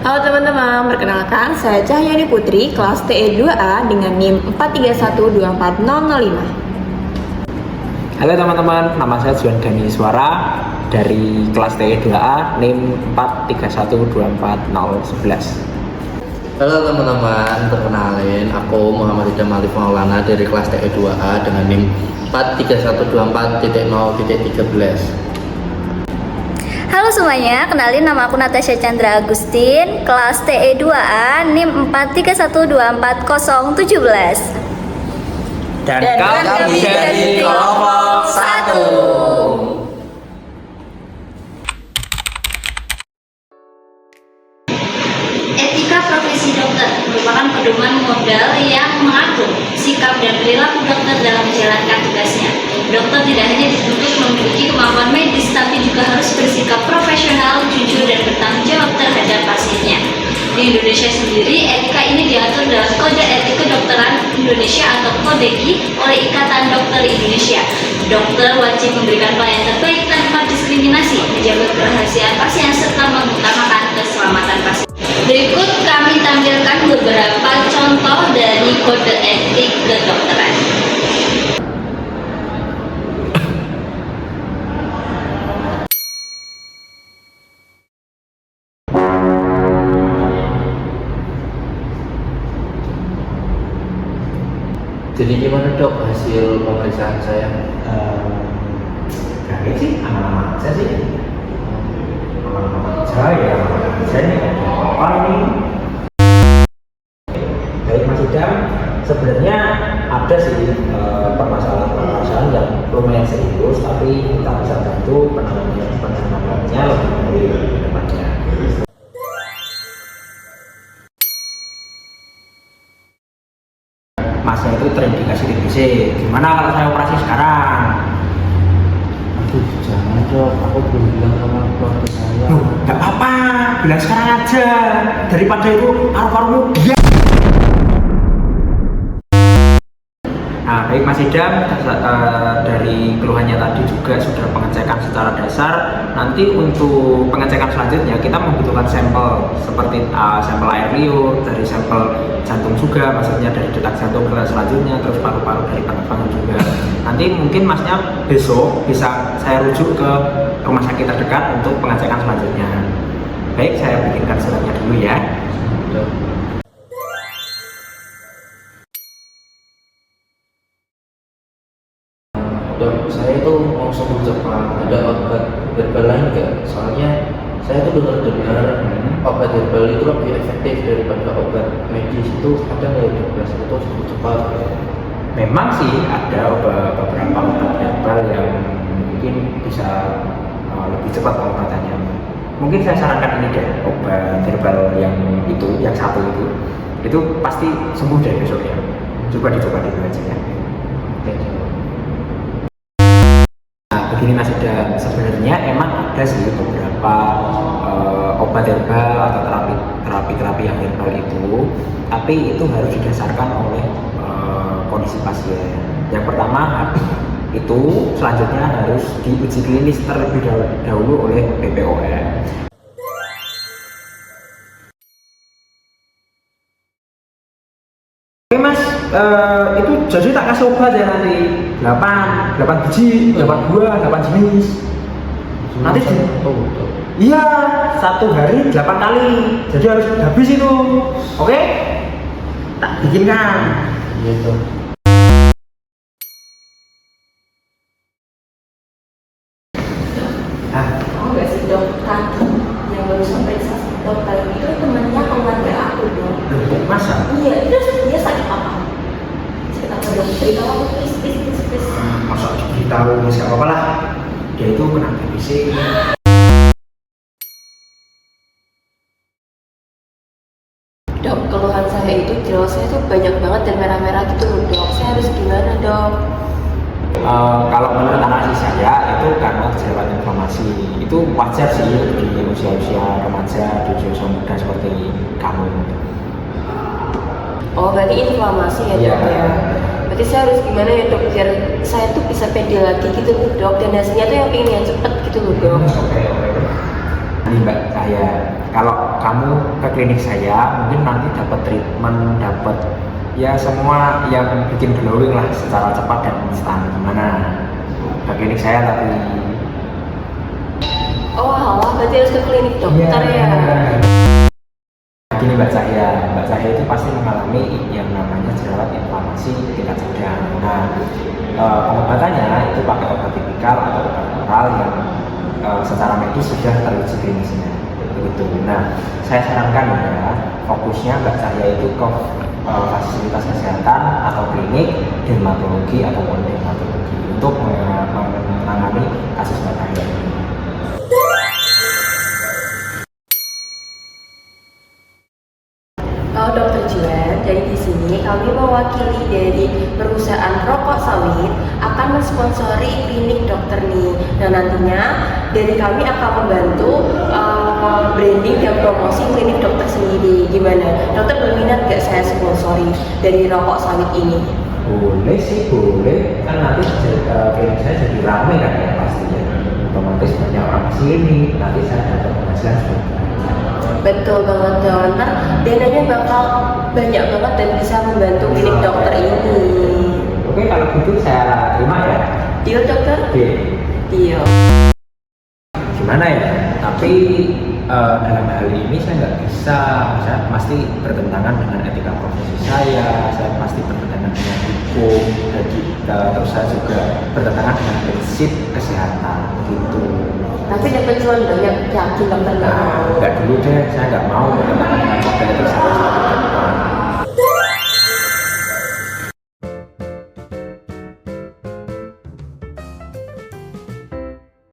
Halo teman-teman, perkenalkan saya Cahyani Putri, kelas TE2A dengan NIM 4312405. Halo teman-teman, nama saya Juan Gani Iswara dari kelas TE2A NIM 431240111. Halo teman-teman, perkenalin aku Muhammad Idam Alif Maulana dari kelas TE2A dengan NIM 43124.0.13. Halo semuanya, kenalin nama aku Natasha Chandra Agustin, kelas TE2A NIM 43124.017. Dan kami dari kelompok 1. Etika profesi dokter merupakan pedoman modal yang mengatur sikap dan perilaku dokter dalam menjalankan tugasnya. Dokter tidak hanya dituntut memiliki kemampuan medis, tapi juga harus bersikap profesional, jujur, dan bertanggung jawab terhadap pasiennya. Di Indonesia sendiri, etika ini diatur dalam Kode Etik Kedokteran Indonesia atau KODEKI oleh Ikatan Dokter Indonesia. Dokter wajib memberikan pelayanan terbaik tanpa diskriminasi, menjaga kerahasiaan pasien, serta mengutamakan keselamatan pasien. Berikut kami tampilkan beberapa contoh dari Kode Etik Kedokteran. Jadi gimana dok hasil pemeriksaan saya? Kayaknya sih aman-aman aja sih. Aman-aman aja ya, aman-aman aja nih. Apa ini? Baik Mas Idam, sebenarnya ada sih permasalahan-permasalahan yang lumayan serius, tapi kita bisa bantu penanganannya lebih baik ke depannya. Masnya itu terindikasi TBC. Gimana kalau saya operasi sekarang? Aduh jangan dok, aku belum bilang sama keluarga saya. Nggak apa, bilang sekarang aja. Daripada itu paru-parumu dia. Nah, baik Mas Idam, dari keluhannya tadi juga sudah pengecekan secara dasar. Nanti untuk pengecekan selanjutnya kita membutuhkan sampel seperti sampel air liur, dari sampel jantung juga, maksudnya dari detak jantung ke selanjutnya, terus paru-paru dari penerbangan juga. Nanti mungkin Masnya besok bisa saya rujuk ke rumah sakit terdekat untuk pengecekan selanjutnya. Baik, saya bikinkan suratnya dulu ya. Dok, saya itu mau sembuh cepat. Ada obat herbal lain nggak? Soalnya saya tuh dengar-dengar obat herbal itu lebih efektif daripada obat medis. Itu ada nggak ya dok? Saya itu sembuh cepat. Memang sih ada beberapa obat herbal yang mungkin bisa lebih cepat pengobatannya. Mungkin saya sarankan ini deh, obat herbal yang satu itu pasti sembuh deh besok ya. Coba dicoba dulu aja ya. Oke. Begini Mas Idam, sebenarnya emang ada sih beberapa obat herbal atau terapi yang herbal itu, tapi itu harus didasarkan oleh kondisi pasien. Yang pertama itu selanjutnya harus diuji klinis terlebih dahulu oleh BPOM. Oke Mas, itu jadi tak kasih obat ya nanti 8 biji, 8 buah, 8 jenis. Nanti iya, satu hari 8 kali, jadi harus habis itu. Oke? Tak bikinkan. Iya dok. Oh enggak sih dok, tadi yang barusan periksa dokter itu temennya keluarga aku dok. Masa? Iya, itu dia sakit apa? Sakit apa dok? Cerita aku please. Masa diberitahu, nggak apa-apa lah. Dia itu kena TBC. Dok, keluhan saya itu jerawatnya itu banyak banget dan merah-merah gitu loh dok. Saya harus gimana dok? Kalau menurut analisis saya itu karena jerawat inflamasi. Itu wajar sih di usia-usia remaja, di usia muda seperti kamu. Oh berarti inflamasi ya dok ya? Berarti saya harus gimana ya dok biar saya tuh bisa pede lagi gitu loh dok, dan hasilnya tuh yang pengen yang cepet gitu loh dok. Oke. Ini Mbak, saya kalau kamu ke klinik saya, mungkin nanti dapat treatment, dapat ya semua yang bikin glowing lah secara cepat dan instan. Gimana? Ke klinik saya tapi. Oh alah, berarti harus ke klinik dokter ya? Gini Mbak Cahya itu pasti mengalami yang namanya jerawat inflamasi tingkat sedang. Nah, pengobatannya itu pakai obat tipikal atau obat oral yang secara medis sudah teruji klinisnya. Begitu. Nah, saya sarankan ya, fokusnya Mbak Cahya itu ke fasilitas kesehatan atau klinik dermatologi atau dermatologi untuk menangani kasus Mbak Cahya ini. Kalau Dokter Juan, jadi di sini kami mewakili dari perusahaan rokok sawit akan mensponsori klinik dokter nih. Nah nantinya dari kami akan membantu branding dan promosi klinik dokter sendiri. Gimana? Dokter berminat gak saya sponsori dari rokok sawit ini? Boleh sih, boleh. Kan nanti klinik saya jadi ramai kan ya pastinya. Otomatis banyak orang sini, nanti saya dapat penghasilan juga. Betul banget dong, ntar dananya bakal banyak banget dan bisa membantu klinik dokter ini. Oke, kalau gitu saya terima ya. Deal dokter? Oke. Deal. Gimana ya? Tapi dalam hal ini saya nggak bisa, saya pasti bertentangan dengan etika profesi saya pasti bertentangan dengan hukum, dan terus saya juga bertentangan dengan prinsip kesehatan gitu. Tapi dapat cuan banyak, yakin dokter nggak mau? Nggak dulu deh, saya nggak mau bertentangan dengan model itu.